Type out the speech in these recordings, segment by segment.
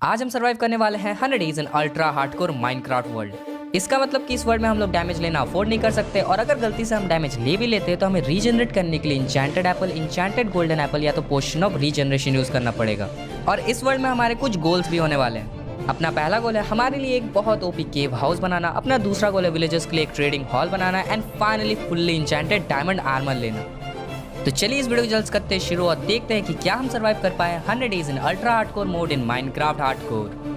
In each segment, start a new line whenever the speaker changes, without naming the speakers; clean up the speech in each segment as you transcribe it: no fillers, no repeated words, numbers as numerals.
आज हम सर्वाइव करने वाले हैं 100 days in ultra hardcore Minecraft world. इसका मतलब कि इस वर्ल्ड में हम लोग डैमेज लेना अफोर्ड नहीं कर सकते, और अगर गलती से हम डैमेज ले भी लेते हैं तो हमें रीजनरेट करने के लिए enchanted Apple, enchanted golden Apple या तो पोशन ऑफ रीजनरेशन यूज करना पड़ेगा। और इस वर्ल्ड में हमारे कुछ गोल्स भी होने वाले हैं। अपना पहला गोल है हमारे लिए एक बहुत ओपी केव हाउस बनाना, अपना दूसरा गोल है विलेजर्स के लिए एक trading hall banana, and finally fully enchanted diamond armour लेना। तो चलिए इस वीडियो को जल्द करते हैं शुरू और देखते हैं कि क्या हम सर्वाइव कर पाए 100 days in ultra hardcore mode in Minecraft hardcore.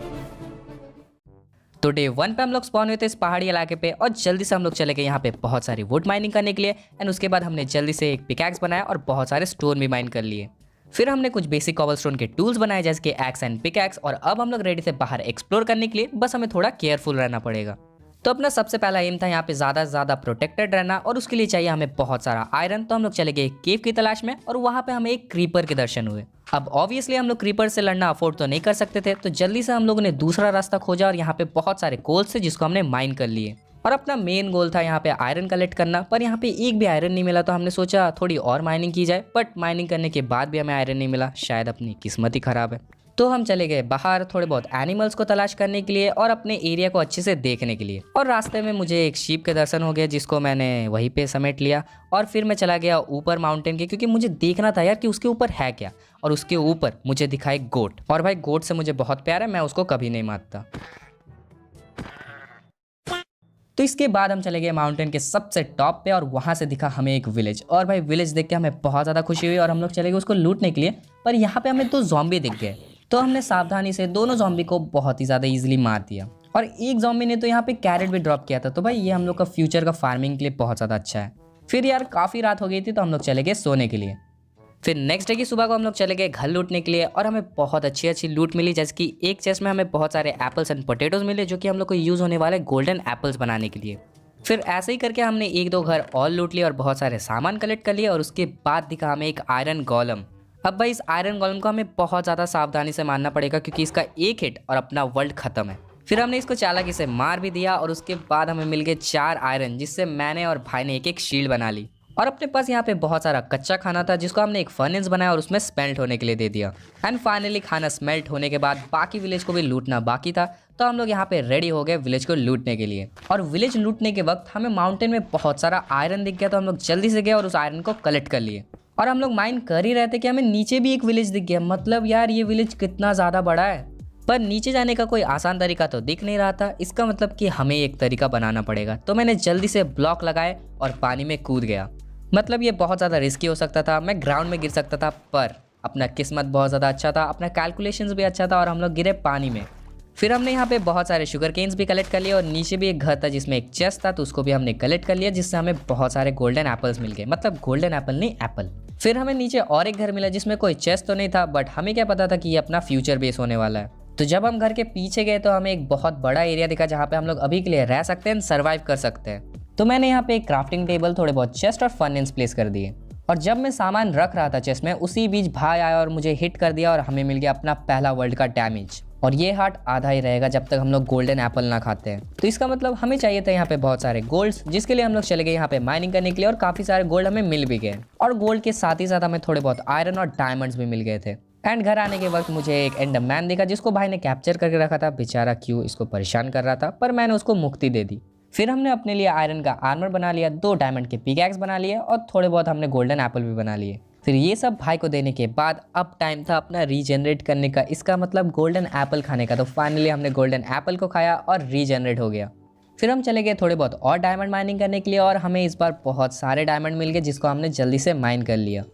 तो डे 1 पे हम लोग स्पॉन हुए थे इस पहाड़ी इलाके पे, और जल्दी से हम लोग चले गए यहाँ पे बहुत सारी वुड माइनिंग करने के लिए। एंड उसके बाद हमने जल्दी से एक पिकैक्स बनाया और बहुत सारे स्टोन भी माइन कर लिए। फिर हमने कुछ बेसिक कॉबलस्टोन के टूल्स बनाए जैसे कि एक्स एंड पिकैक्स, और अब हम लोग रेडी थे बाहर एक्सप्लोर करने के लिए। बस हमें थोड़ा केयरफुल रहना पड़ेगा। तो अपना सबसे पहला एम था यहाँ पे ज़्यादा से ज़्यादा प्रोटेक्टेड रहना, और उसके लिए चाहिए हमें बहुत सारा आयरन। तो हम लोग चले गए केव की तलाश में, और वहाँ पे हमें एक क्रीपर के दर्शन हुए। अब ऑब्वियसली हम लोग क्रीपर से लड़ना अफोर्ड तो नहीं कर सकते थे, तो जल्दी से हम लोगों ने दूसरा रास्ता खोजा, और यहाँ पे बहुत सारे कोल्स थे जिसको हमने माइन कर लिए। और अपना मेन गोल था यहाँ पे आयरन कलेक्ट करना, पर यहाँ पे एक भी आयरन नहीं मिला। तो हमने सोचा थोड़ी और माइनिंग की जाए, बट माइनिंग करने के बाद भी हमें आयरन नहीं मिला। शायद अपनी किस्मत ही खराब है। तो हम चले गए बाहर थोड़े बहुत एनिमल्स को तलाश करने के लिए और अपने एरिया को अच्छे से देखने के लिए। और रास्ते में मुझे एक शीप के दर्शन हो गए जिसको मैंने वहीं पे समेट लिया, और फिर मैं चला गया ऊपर माउंटेन के, क्योंकि मुझे देखना था यार कि उसके ऊपर है क्या। और उसके ऊपर मुझे दिखा एक गोट, और भाई गोट से मुझे बहुत प्यार है, मैं उसको कभी नहीं मारता। तो इसके बाद हम चले गए माउंटेन के सबसे टॉप पे, और वहां से दिखा हमें एक विलेज। और भाई विलेज देख के हमें बहुत ज़्यादा खुशी हुई, और हम लोग चले गए उसको लूटने के लिए। पर यहाँ पे हमें 2 ज़ॉम्बी दिख गए, तो हमने सावधानी से दोनों ज़ॉम्बी को बहुत ही ज़्यादा इजीली मार दिया। और एक ज़ॉम्बी ने तो यहाँ पे कैरेट भी ड्रॉप किया था। तो भाई ये हम लोग का फ्यूचर का फार्मिंग के लिए बहुत ज़्यादा अच्छा है। फिर यार काफ़ी रात हो गई थी, तो हम लोग चले गए सोने के लिए। फिर नेक्स्ट डे की सुबह को हम लोग चले गए घर लूटने के लिए, और हमें बहुत अच्छी अच्छी लूट मिली। जैसे कि एक चेस्ट में हमें बहुत सारे एप्पल्स एंड पोटैटोज मिले, जो कि हम लोग को यूज़ होने वाले गोल्डन एप्पल्स बनाने के लिए। फिर ऐसे ही करके हमने 1-2 घर और लूट लिए और बहुत सारे सामान कलेक्ट कर लिए। और उसके बाद दिखा हमें एक आयरन गोलम। अब भाई इस आयरन गोलम को हमें बहुत ज़्यादा सावधानी से मारना पड़ेगा, क्योंकि इसका एक हिट और अपना वर्ल्ड खत्म है। फिर हमने इसको चालाकी से मार भी दिया, और उसके बाद हमें मिल गए 4 आयरन, जिससे मैंने और भाई ने एक शील्ड बना ली। और अपने पास यहाँ पे बहुत सारा कच्चा खाना था, जिसको हमने एक फर्नेस बनाया और उसमें स्मेल्ट होने के लिए दे दिया। एंड फाइनली खाना स्मेल्ट होने के बाद बाकी विलेज को भी लूटना बाकी था, तो हम लोग यहाँ पे रेडी हो गए विलेज को लूटने के लिए। और विलेज लूटने के वक्त हमें माउंटेन में बहुत सारा आयरन दिख गया, तो हम लोग जल्दी से गए और उस आयरन को कलेक्ट कर लिए। और हम लोग माइन कर ही रहे थे कि हमें नीचे भी एक विलेज दिख गया। मतलब यार ये विलेज कितना ज़्यादा बड़ा है, पर नीचे जाने का कोई आसान तरीका तो दिख नहीं रहा था। इसका मतलब कि हमें एक तरीका बनाना पड़ेगा। तो मैंने जल्दी से ब्लॉक लगाए और पानी में कूद गया। मतलब ये बहुत ज़्यादा रिस्की हो सकता था, मैं ग्राउंड में गिर सकता था, पर अपना किस्मत बहुत ज़्यादा अच्छा था, अपना कैलकुलेशंस भी अच्छा था, और हम लोग गिरे पानी में। फिर हमने यहाँ पे बहुत सारे शुगर केन्स भी कलेक्ट कर लिए, और नीचे भी एक घर था जिसमें एक चेस्ट था, तो उसको भी हमने कलेक्ट कर लिया, जिससे हमें बहुत सारे गोल्डन एप्पल्स मिल गए। मतलब गोल्डन एप्पल नहीं, एप्पल। फिर हमें नीचे और एक घर मिला जिसमें कोई चेस्ट तो नहीं था, बट हमें क्या पता था कि ये अपना फ्यूचर बेस होने वाला है। तो जब हम घर के पीछे गए तो हमें एक बहुत बड़ा एरिया दिखा जहाँ पे हम लोग अभी के लिए रह सकते हैं, सर्वाइव कर सकते हैं। तो मैंने यहाँ पे एक क्राफ्टिंग टेबल, थोड़े बहुत चेस्ट और फर्नेस प्लेस कर दिए। और जब मैं सामान रख रहा था चेस्ट में, उसी बीच भाई आया और मुझे हिट कर दिया, और हमें मिल गया अपना पहला वर्ल्ड का डैमेज। और ये हार्ट आधा ही रहेगा जब तक हम लोग गोल्डन एप्पल ना खाते हैं। तो इसका मतलब हमें चाहिए था यहाँ पे बहुत सारे गोल्ड्स, जिसके लिए हम लोग चले गए यहाँ पे माइनिंग करने के लिए, और काफ़ी सारे गोल्ड हमें मिल भी गए। और गोल्ड के साथ ही साथ हमें थोड़े बहुत आयरन और डायमंड्स भी मिल गए थे। एंड घर आने के वक्त मुझे एक एंडरमैन दिखा, जिसको भाई ने कैप्चर करके रखा था। बेचारा क्यों इसको परेशान कर रहा था, पर मैंने उसको मुक्ति दे दी। फिर हमने अपने लिए आयरन का आर्मर बना लिया, 2 डायमंड के पिकैक्स बना लिए, और थोड़े बहुत हमने गोल्डन एप्पल भी बना लिए। फिर ये सब भाई को देने के बाद अब टाइम था अपना रीजनरेट करने का, इसका मतलब गोल्डन एप्पल खाने का। तो फाइनली हमने गोल्डन एप्पल को खाया और रीजनरेट हो गया। फिर हम चले गए थोड़े बहुत और डायमंड माइनिंग करने के लिए, और हमें इस बार बहुत सारे डायमंड मिल गए, जिसको हमने जल्दी से माइन कर लिया।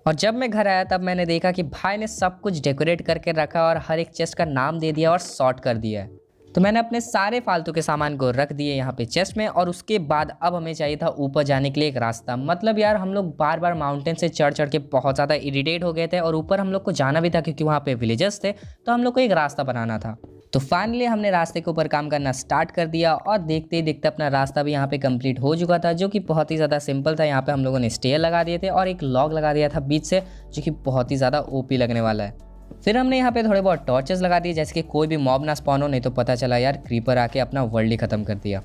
और जब मैं घर आया तब मैंने देखा कि भाई ने सब कुछ डेकोरेट करके रखा, और हर एक चेस्ट का नाम दे दिया और सॉर्ट कर दिया है। तो मैंने अपने सारे फालतू के सामान को रख दिए यहाँ पे चेस्ट में, और उसके बाद अब हमें चाहिए था ऊपर जाने के लिए एक रास्ता। मतलब यार हम लोग बार बार माउंटेन से चढ़ चढ़ के बहुत ज़्यादा इरिटेट हो गए थे, और ऊपर हम लोग को जाना भी था क्योंकि वहाँ पे विलेजर्स थे, तो हम लोग को एक रास्ता बनाना था। तो फाइनली हमने रास्ते के ऊपर काम करना स्टार्ट कर दिया, और देखते ही देखते अपना रास्ता भी यहाँ पे कंप्लीट हो चुका था, जो कि बहुत ही ज़्यादा सिंपल था। यहाँ पे हम लोगों ने स्टेयर लगा दिए थे और एक लॉग लगा दिया था बीच से, जो कि बहुत ही ज़्यादा ओपी लगने वाला है। फिर हमने यहाँ पे थोड़े बहुत टॉर्चेस लगा दिए, जैसे कि कोई भी मॉब ना स्पॉन हो, नहीं तो पता चला यार क्रीपर आके अपना वर्ल्ड ही खत्म कर दिया।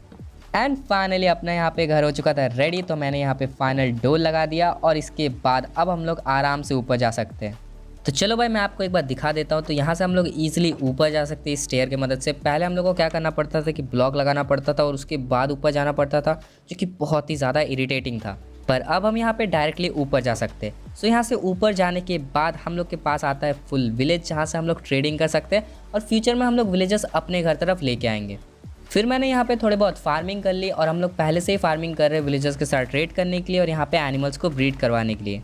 एंड फाइनली अपना यहाँ पे घर हो चुका था रेडी। तो मैंने यहाँ पे फाइनल डोर लगा दिया, और इसके बाद अब हम लोग आराम से ऊपर जा सकते हैं। तो चलो भाई मैं आपको एक बार दिखा देता हूँ। तो यहाँ से हम लोग ईजिली ऊपर जा सकते हैं स्टेयर की मदद से। पहले हम लोग को क्या करना पड़ता था कि ब्लॉक लगाना पड़ता था और उसके बाद ऊपर जाना पड़ता था, जो कि बहुत ही ज़्यादा इरिटेटिंग था। पर अब हम यहाँ पे डायरेक्टली ऊपर जा सकते हैं। सो यहाँ से ऊपर जाने के बाद हम लोग के पास आता है फुल विलेज, जहाँ से हम लोग ट्रेडिंग कर सकते हैं और फ्यूचर में हम लोग विलेजर्स अपने घर तरफ लेके आएंगे। फिर मैंने यहाँ पे थोड़े बहुत फार्मिंग कर ली और हम लोग पहले से ही फार्मिंग कर रहे हैं विलेजर्स के साथ ट्रेड करने के लिए और यहाँ पे एनिमल्स को ब्रीड करवाने के लिए।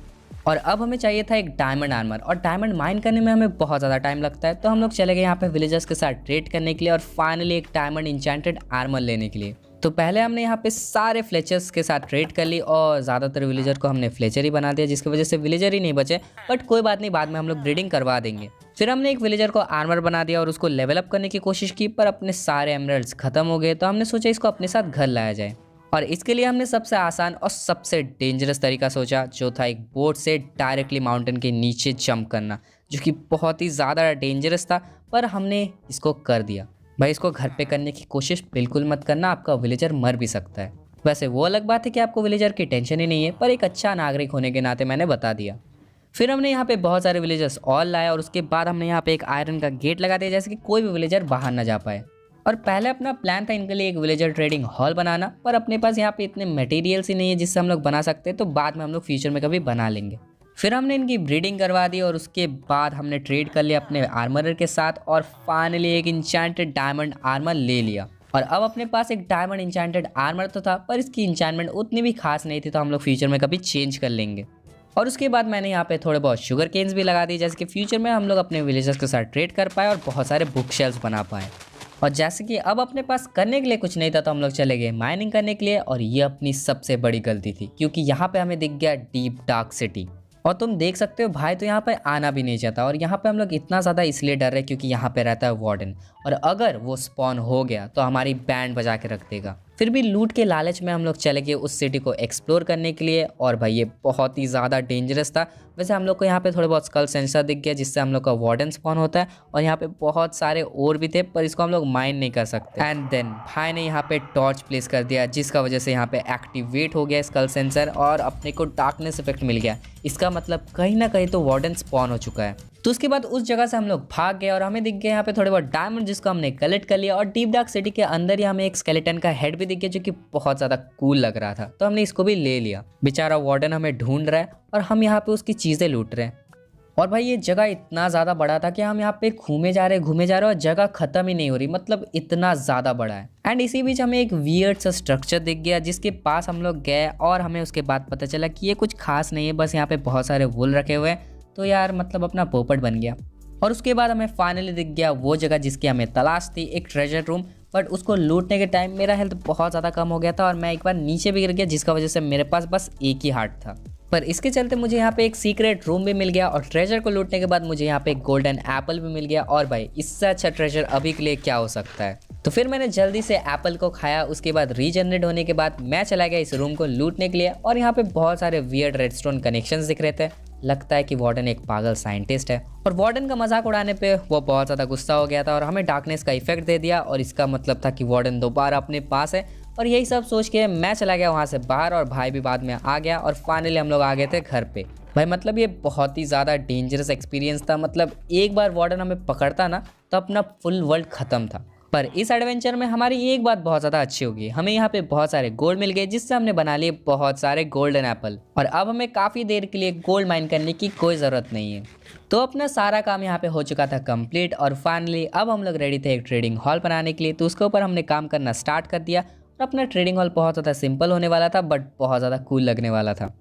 और अब हमें चाहिए था एक डायमंड आर्मर, और डायमंड माइन करने में हमें बहुत ज़्यादा टाइम लगता है। तो हम लोग चले गए यहाँ पे विलेजर्स के साथ ट्रेड करने के लिए और फाइनली एक डायमंड इंचेंटेड आर्मर लेने के लिए। तो पहले हमने यहाँ पे सारे फ्लेचर्स के साथ ट्रेड कर ली और ज़्यादातर विलेजर को हमने फ्लेचर ही बना दिया, जिसकी वजह से विलेजर ही नहीं बचे। बट कोई बात नहीं, बाद में हम लोग ब्रीडिंग करवा देंगे। फिर हमने एक विलेजर को आर्मर बना दिया और उसको लेवल अप करने की कोशिश की, पर अपने सारे एमरल्ड्स खत्म हो गए। तो हमने सोचा इसको अपने साथ घर लाया जाए, और इसके लिए हमने सबसे आसान और सबसे डेंजरस तरीका सोचा, जो था एक बोट से डायरेक्टली माउंटेन के नीचे जंप करना, जो कि बहुत ही ज़्यादा डेंजरस था। पर हमने इसको कर दिया। भाई इसको घर पे करने की कोशिश बिल्कुल मत करना, आपका विलेजर मर भी सकता है। वैसे वो अलग बात है कि आपको विलेजर की टेंशन ही नहीं है, पर एक अच्छा नागरिक होने के नाते मैंने बता दिया। फिर हमने यहाँ पे बहुत सारे विलेजर्स और लाए और उसके बाद हमने यहाँ पे एक आयरन का गेट लगा दिया, जैसे कि कोई भी विलेजर बाहर ना जा पाए। और पहले अपना प्लान था इनके लिए एक विलेजर ट्रेडिंग हॉल बनाना, पर अपने पास यहाँ पे इतने मटेरियल्स ही नहीं है जिससे हम लोग बना सकते, तो बाद में हम लोग फ्यूचर में कभी बना लेंगे। फिर हमने इनकी ब्रीडिंग करवा दी और उसके बाद हमने ट्रेड कर लिया अपने आर्मरर के साथ और फाइनली एक इंचेंटेड डायमंड आर्मर ले लिया। और अब अपने पास एक डायमंड इंचेंटेड आर्मर तो था, पर इसकी इंचेंटमेंट उतनी भी खास नहीं थी, तो हम लोग फ्यूचर में कभी चेंज कर लेंगे। और उसके बाद मैंने यहाँ पे थोड़े बहुत शुगर केन्स भी लगा दिए, जैसे कि फ्यूचर में हम लोग अपने विलेजर्स के साथ ट्रेड कर पाए और बहुत सारे बुक शेल्फ्स बना पाए। और जैसे कि अब अपने पास करने के लिए कुछ नहीं था, तो हम लोग चले गए माइनिंग करने के लिए। और ये अपनी सबसे बड़ी गलती थी, क्योंकि यहाँ पे हमें दिख गया डीप डार्क सिटी। और तुम देख सकते हो भाई, तो यहाँ पे आना भी नहीं चाहता। और यहाँ पे हम लोग इतना ज़्यादा इसलिए डर रहे क्योंकि यहाँ पे रहता है वार्डन, और अगर वो स्पॉन हो गया तो हमारी बैंड बजा के रख देगा। फिर भी लूट के लालच में हम लोग चले गए उस सिटी को एक्सप्लोर करने के लिए। और भाई ये बहुत ही ज़्यादा डेंजरस था। वैसे हम लोग को यहाँ पे थोड़े बहुत स्कल सेंसर दिख गया, जिससे हम लोग का वार्डन स्पॉन होता है। और यहाँ पे बहुत सारे और भी थे, पर इसको हम लोग माइन नहीं कर सकते। एंड देन भाई ने यहाँ पे टॉर्च प्लेस कर दिया, जिसका वजह से यहाँ पे एक्टिवेट हो गया स्कल सेंसर और अपने को डार्कनेस इफेक्ट मिल गया। इसका मतलब कहीं ना कहीं तो वार्डन स्पॉन हो चुका है। तो उसके बाद उस जगह से हम लोग भाग गए और हमें दिख गया यहाँ पे थोड़े बहुत डायमंड, जिसको हमने कलेक्ट कर लिया। और डीप डार्क सिटी के अंदर ही हमें एक स्केलेटन का हेड भी दिख गया, जो कि बहुत ज़्यादा कूल लग रहा था, तो हमने इसको भी ले लिया। बेचारा वार्डन हमें ढूंढ रहा है और हम यहाँ पे उसकी चीज़ें लूट रहे हैं। और भाई ये जगह इतना ज़्यादा बड़ा था कि हम यहाँ पे घूमे जा रहे और जगह ख़त्म ही नहीं हो रही, मतलब इतना ज़्यादा बड़ा है। एंड इसी बीच हमें एक वियर्ड सा स्ट्रक्चर दिख गया, जिसके पास हम लोग गए और हमें उसके बाद पता चला कि ये कुछ खास नहीं है, बस यहाँ पे बहुत सारे वुल रखे हुए हैं। तो यार मतलब अपना पोपट बन गया। और उसके बाद हमें फाइनली दिख गया वो जगह जिसकी हमें तलाश थी, एक ट्रेजर रूम। बट उसको लूटने के टाइम मेरा हेल्थ बहुत ज़्यादा कम हो गया था और मैं एक बार नीचे भी गिर गया, जिसका वजह से मेरे पास बस एक ही हार्ट था। पर इसके चलते मुझे यहाँ पे एक सीक्रेट रूम भी मिल गया और ट्रेजर को लूटने के बाद मुझे यहाँ पे एक गोल्डन एप्पल भी मिल गया। और भाई इससे अच्छा ट्रेजर अभी के लिए क्या हो सकता है। तो फिर मैंने जल्दी से एप्पल को खाया। उसके बाद रीजनरेट होने के बाद मैं चला गया इस रूम को लूटने के लिए। और यहाँ पे बहुत सारे वियर्ड रेडस्टोन कनेक्शंस दिख रहे थे। लगता है कि वार्डन एक पागल साइंटिस्ट है। और वार्डन का मजाक उड़ाने पे वो बहुत ज़्यादा गुस्सा हो गया था और हमें डार्कनेस का इफेक्ट दे दिया। और इसका मतलब था कि वार्डन दोबारा अपने पास है। और यही सब सोच के मैं चला गया वहाँ से बाहर और भाई भी बाद में आ गया। और फाइनली हम लोग आ गए थे घर पे। भाई मतलब ये बहुत ही ज़्यादा डेंजरस एक्सपीरियंस था। मतलब एक बार वार्डन हमें पकड़ता ना तो अपना फुल वर्ल्ड ख़त्म था। पर इस एडवेंचर में हमारी एक बात बहुत ज़्यादा अच्छी होगी, हमें यहाँ पे बहुत सारे गोल्ड मिल गए, जिससे हमने बना लिए बहुत सारे गोल्डन एप्पल। और अब हमें काफ़ी देर के लिए गोल्ड माइन करने की कोई ज़रूरत नहीं है। तो अपना सारा काम यहाँ पे हो चुका था कंप्लीट। और फाइनली अब हम लोग रेडी थे एक ट्रेडिंग हॉल बनाने के लिए। तो उसके ऊपर हमने काम करना स्टार्ट कर दिया। और अपना ट्रेडिंग हॉल बहुत ज़्यादा सिंपल होने वाला था, बट बहुत ज़्यादा कूल लगने वाला था।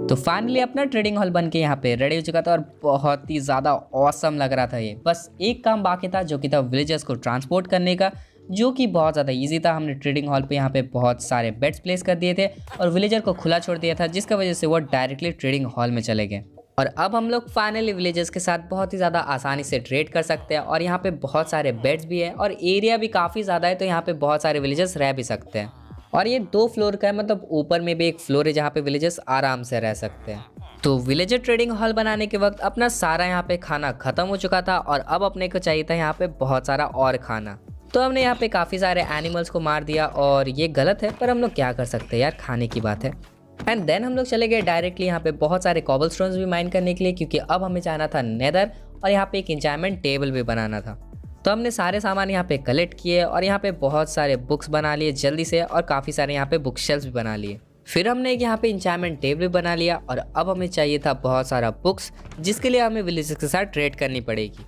तो फाइनली अपना ट्रेडिंग हॉल बन के यहाँ पे रेडी हो चुका था और बहुत ही ज़्यादा ऑसम लग रहा था ये। बस एक काम बाकी था, जो कि था विलेजर्स को ट्रांसपोर्ट करने का, जो कि बहुत ज़्यादा इजी था। हमने ट्रेडिंग हॉल पे यहाँ पे बहुत सारे बेड्स प्लेस कर दिए थे और विलेजर को खुला छोड़ दिया था, जिसका वजह से वो डायरेक्टली ट्रेडिंग हॉल में चले गए। और अब हम लोग फाइनली विलेजर्स के साथ बहुत ही ज़्यादा आसानी से ट्रेड कर सकते हैं। और यहाँ पे बहुत सारे बेड्स भी है और एरिया भी काफ़ी ज़्यादा है, तो यहाँ पे बहुत सारे विलेजर्स रह भी सकते हैं। और ये 2 फ्लोर का है, मतलब ऊपर में भी एक फ्लोर है जहाँ पे विलेजर्स आराम से रह सकते हैं। तो विलेजर ट्रेडिंग हॉल बनाने के वक्त अपना सारा यहाँ पे खाना खत्म हो चुका था और अब अपने को चाहिए था यहाँ पे बहुत सारा और खाना। तो हमने यहाँ पे काफ़ी सारे एनिमल्स को मार दिया और ये गलत है, पर हम लोग क्या कर सकते हैं यार, खाने की बात है। एंड देन हम लोग चले गए डायरेक्टली यहाँ पे बहुत सारे कॉबल स्टोन्स भी माइन करने के लिए, क्योंकि अब हमें जाना था नेदर और यहाँ पे एक इंचार्टमेंट टेबल भी बनाना था। तो हमने सारे सामान यहाँ पे कलेक्ट किए और यहाँ पे बहुत सारे बुक्स बना लिए जल्दी से, और काफ़ी सारे यहाँ पे बुक शेल्फ्स भी बना लिए। फिर हमने एक यहाँ पे इंचार्टमेंट टेबल भी बना लिया और अब हमें चाहिए था बहुत सारा बुक्स, जिसके लिए हमें विलेजर्स के साथ ट्रेड करनी पड़ेगी।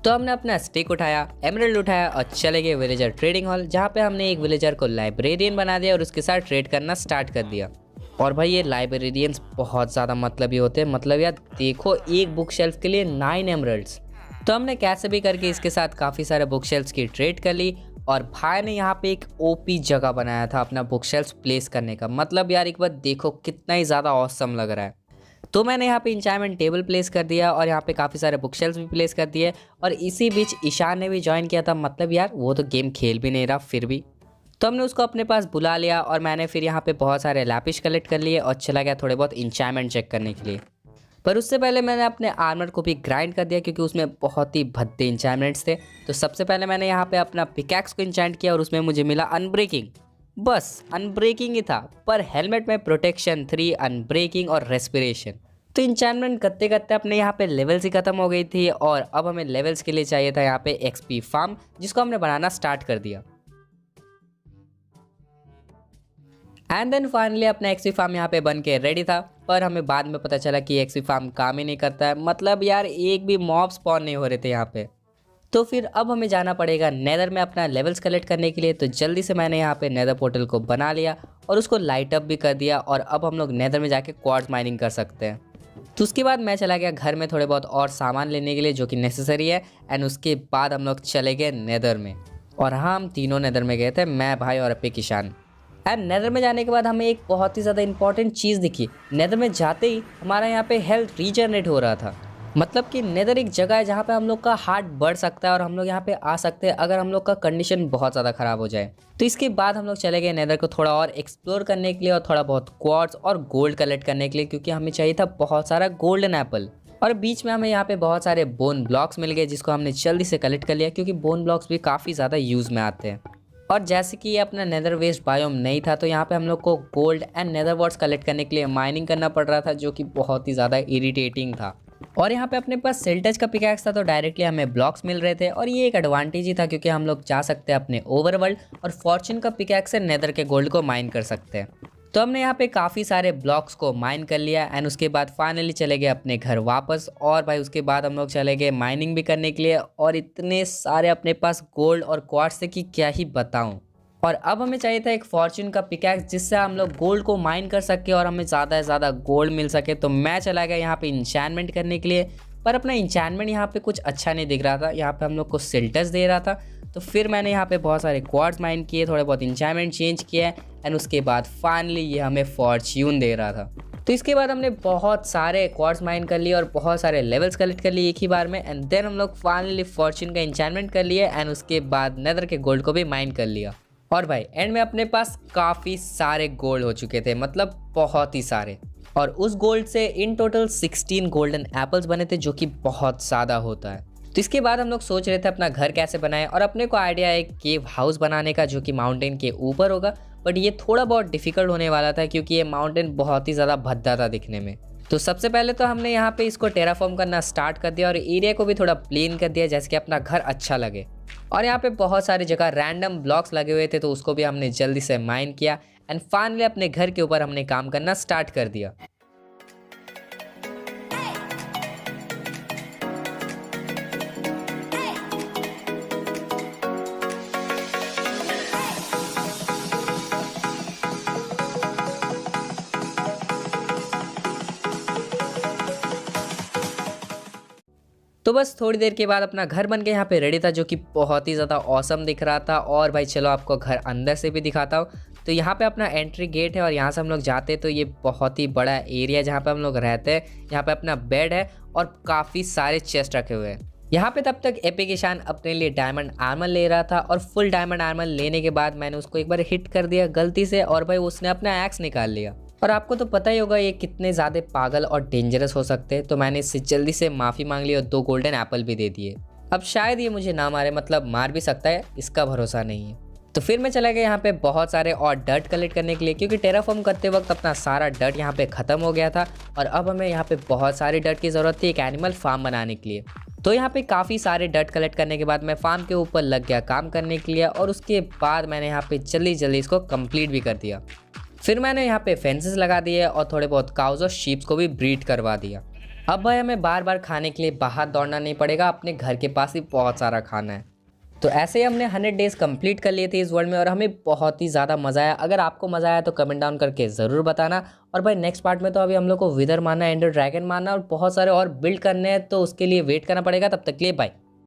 तो हमने अपना स्टिक उठाया, एमरल्ड उठाया और चले गए विलेजर ट्रेडिंग हॉल, जहाँ पे हमने एक विलेजर को लाइब्रेरियन बना दिया और उसके साथ ट्रेड करना स्टार्ट कर दिया। और भाई ये लाइब्रेरियंस बहुत ज़्यादा मतलबी होते हैं, मतलब यार देखो एक बुक शेल्फ के लिए 9 एमरल्ड्स। तो हमने कैसे भी करके इसके साथ काफ़ी सारे बुक शेल्फ्स की ट्रेड कर ली और भाई ने यहाँ पे एक ओपी जगह बनाया था अपना बुक शेल्फ्स प्लेस करने का। मतलब यार एक बार देखो कितना ही ज़्यादा ऑसम लग रहा है। तो मैंने यहाँ पे इंचार्टमेंट टेबल प्लेस कर दिया और यहाँ पे काफ़ी सारे बुक शेल्फ्स भी प्लेस कर दिए, और इसी बीच ईशान ने भी ज्वाइन किया था। मतलब यार वो तो गेम खेल भी नहीं रहा फिर भी। तो हमने उसको अपने पास बुला लिया और मैंने फिर यहाँ पे बहुत सारे लैपिश कलेक्ट कर लिए और चला गया थोड़े बहुत इंचार्टमेंट चेक करने के लिए। पर उससे पहले मैंने अपने आर्मर को भी ग्राइंड कर दिया, क्योंकि उसमें बहुत ही भद्दे इंचार्टमेंट्स थे। तो सबसे पहले मैंने यहाँ पे अपना पिकैक्स को इंचार्ट किया और उसमें मुझे मिला अनब्रेकिंग। बस अनब्रेकिंग ही था, पर हेलमेट में प्रोटेक्शन 3, अनब्रेकिंग और रेस्पिरेशन। तो इंचार्टमेंट करते करते अपने यहाँ पे लेवल्स ही खत्म हो गई थी और अब हमें लेवल्स के लिए चाहिए था यहाँ पे एक्सपी फार्म, जिसको हमने बनाना स्टार्ट कर दिया। एंड देन फाइनली अपना एक्सपी फार्म यहाँ पे बन के रेडी था, पर हमें बाद में पता चला कि एक्सपी फार्म काम ही नहीं करता है। मतलब यार एक भी मॉब स्पॉन नहीं हो रहे थे यहाँ पे। तो फिर अब हमें जाना पड़ेगा नेदर में अपना लेवल्स कलेक्ट करने के लिए। तो जल्दी से मैंने यहाँ पे नेदर पोर्टल को बना लिया और उसको लाइट अप भी कर दिया, और अब हम लोग नेदर में जाके क्वार्ट्ज माइनिंग कर सकते हैं। तो उसके बाद मैं चला गया घर में थोड़े बहुत और सामान लेने के लिए जो कि नेसेसरी है, एंड उसके बाद हम लोग चले गए नेदर में। और हाँ, हम तीनों नेदर में गए थे, मैं, भाई और अपे किशान। एंड नेदर में जाने के बाद हमें एक बहुत ही ज़्यादा इंपॉर्टेंट चीज़ दिखी। नेदर में जाते ही हमारा यहाँ पे हेल्थ रीजनरेट हो रहा था। मतलब कि नेदर एक जगह है जहाँ पे हम लोग का हार्ट बढ़ सकता है और हम लोग यहाँ पे आ सकते हैं अगर हम लोग का कंडीशन बहुत ज़्यादा ख़राब हो जाए। तो इसके बाद हम लोग चले गए नेदर को थोड़ा और एक्सप्लोर करने के लिए और थोड़ा बहुत क्वार्ट्ज और गोल्ड कलेक्ट करने के लिए, क्योंकि हमें चाहिए था बहुत सारा गोल्डन एप्पल। और बीच में हमें यहाँ पे बहुत सारे बोन ब्लॉक्स मिल गए, जिसको हमने जल्दी से कलेक्ट कर लिया, क्योंकि बोन ब्लॉक्स भी काफ़ी ज़्यादा यूज़ में आते हैं। और जैसे कि ये अपना नेदर वेस्ट बायोम नहीं था, तो यहाँ पे हम लोग को gold and nether wards collect करने के लिए माइनिंग करना पड़ रहा था, जो कि बहुत ही ज़्यादा इरिटेटिंग था। और यहाँ पे अपने पास सिल्टज का पिकैक्स था, तो डायरेक्टली हमें ब्लॉक्स मिल रहे थे, और ये एक एडवांटेज ही था क्योंकि हम लोग जा सकते हैं अपने ओवरवर्ल्ड और फॉर्चून का पिकैक्स से नेदर के गोल्ड को माइन कर सकते हैं। तो हमने यहाँ पे काफ़ी सारे ब्लॉक्स को माइन कर लिया एंड उसके बाद फाइनली चले गए अपने घर वापस। और भाई उसके बाद हम लोग चले गए माइनिंग भी करने के लिए, और इतने सारे अपने पास गोल्ड और क्वार्ट्ज थे कि क्या ही बताऊँ। और अब हमें चाहिए था एक फॉर्चून का पिकैक्स जिससे हम लोग गोल्ड को माइन कर सके और हमें ज़्यादा से ज़्यादा गोल्ड मिल सके। तो मैं चला गया यहाँ पे इंचैनमेंट करने के लिए, पर अपना इंचैनमेंट यहाँ पे कुछ अच्छा नहीं दिख रहा था। यहाँ पे हम लोग को सिल्टस दे रहा था, तो फिर मैंने यहाँ पे बहुत सारे क्वार्ट्ज माइन किए, थोड़े बहुत इंचैनमेंट चेंज किया एंड उसके बाद फाइनली ये हमें फॉर्च्यून दे रहा था। तो इसके बाद हमने बहुत सारे क्वार्ट्ज माइन कर लिए और बहुत सारे लेवल्स कलेक्ट कर लिए एक ही बार में, एंड देन हम लोग फाइनली फॉर्च्यून का इंचैनमेंट कर लिए एंड उसके बाद नेदर के गोल्ड को भी माइन कर लिया। और भाई एंड में अपने पास काफ़ी सारे गोल्ड हो चुके थे, मतलब बहुत ही सारे। और उस गोल्ड से इन टोटल 16 गोल्डन एप्पल्स बने थे, जो कि बहुत ज़्यादा होता है। तो इसके बाद हम लोग सोच रहे थे अपना घर कैसे बनाएं, और अपने को आइडिया है केव हाउस बनाने का जो कि माउंटेन के ऊपर होगा। बट ये थोड़ा बहुत डिफिकल्ट होने वाला था क्योंकि ये माउंटेन बहुत ही ज़्यादा भद्दा था दिखने में। तो सबसे पहले तो हमने यहाँ पे इसको टेराफॉर्म करना स्टार्ट कर दिया और एरिया को भी थोड़ा प्लेन कर दिया जैसे कि अपना घर अच्छा लगे। और यहाँ पे बहुत सारी जगह रैंडम ब्लॉक्स लगे हुए थे, तो उसको भी हमने जल्दी से माइन किया एंड फाइनली अपने घर के ऊपर हमने काम करना स्टार्ट कर दिया। तो बस थोड़ी देर के बाद अपना घर बन के यहाँ पे रेडी था, जो कि बहुत ही ज़्यादा औसम दिख रहा था। और भाई चलो आपको घर अंदर से भी दिखाता हूँ। तो यहाँ पे अपना एंट्री गेट है और यहाँ से हम लोग जाते हैं तो ये बहुत ही बड़ा एरिया जहाँ पे हम लोग रहते हैं। यहाँ पे अपना बेड है और काफ़ी सारे चेस्ट रखे हुए हैं। यहाँ पे तब तक एपिक ईशान अपने लिए डायमंड आर्मर ले रहा था, और फुल डायमंड आर्मर लेने के बाद मैंने उसको एक बार हिट कर दिया गलती से, और भाई उसने अपना एक्स निकाल लिया। और आपको तो पता ही होगा ये कितने ज़्यादा पागल और डेंजरस हो सकते हैं, तो मैंने इससे जल्दी से माफ़ी मांग ली और 2 गोल्डन एप्पल भी दे दिए। अब शायद ये मुझे ना मारे, मतलब मार भी सकता है, इसका भरोसा नहीं है। तो फिर मैं चला गया यहाँ पे बहुत सारे और डर्ट कलेक्ट करने के लिए, क्योंकि टेराफॉर्म करते वक्त अपना सारा डर्ट यहाँ पे ख़त्म हो गया था और अब हमें यहाँ पे बहुत सारे डर्ट की ज़रूरत थी एक एनिमल फार्म बनाने के लिए। तो यहाँ पे काफ़ी सारे डर्ट कलेक्ट करने के बाद मैं फार्म के ऊपर लग गया काम करने के लिए और उसके बाद मैंने यहाँ पे जल्दी जल्दी इसको कंप्लीट भी कर दिया। फिर मैंने यहाँ पे फेंसेस लगा दिए और थोड़े बहुत काउज और शीप्स को भी ब्रीड करवा दिया। अब भाई हमें बार बार खाने के लिए बाहर दौड़ना नहीं पड़ेगा, अपने घर के पास ही बहुत सारा खाना है। तो ऐसे ही हमने 100 डेज़ कंप्लीट कर लिए थे इस वर्ल्ड में और हमें बहुत ही ज़्यादा मज़ा आया। अगर आपको मज़ा आया तो कमेंट डाउन करके ज़रूर बताना। और भाई नेक्स्ट पार्ट में तो अभी हम लोग को विदर मारना है, एंडर ड्रैगन मारना और बहुत सारे और बिल्ड करने हैं, तो उसके लिए वेट करना पड़ेगा। तब तक के लिए बाय।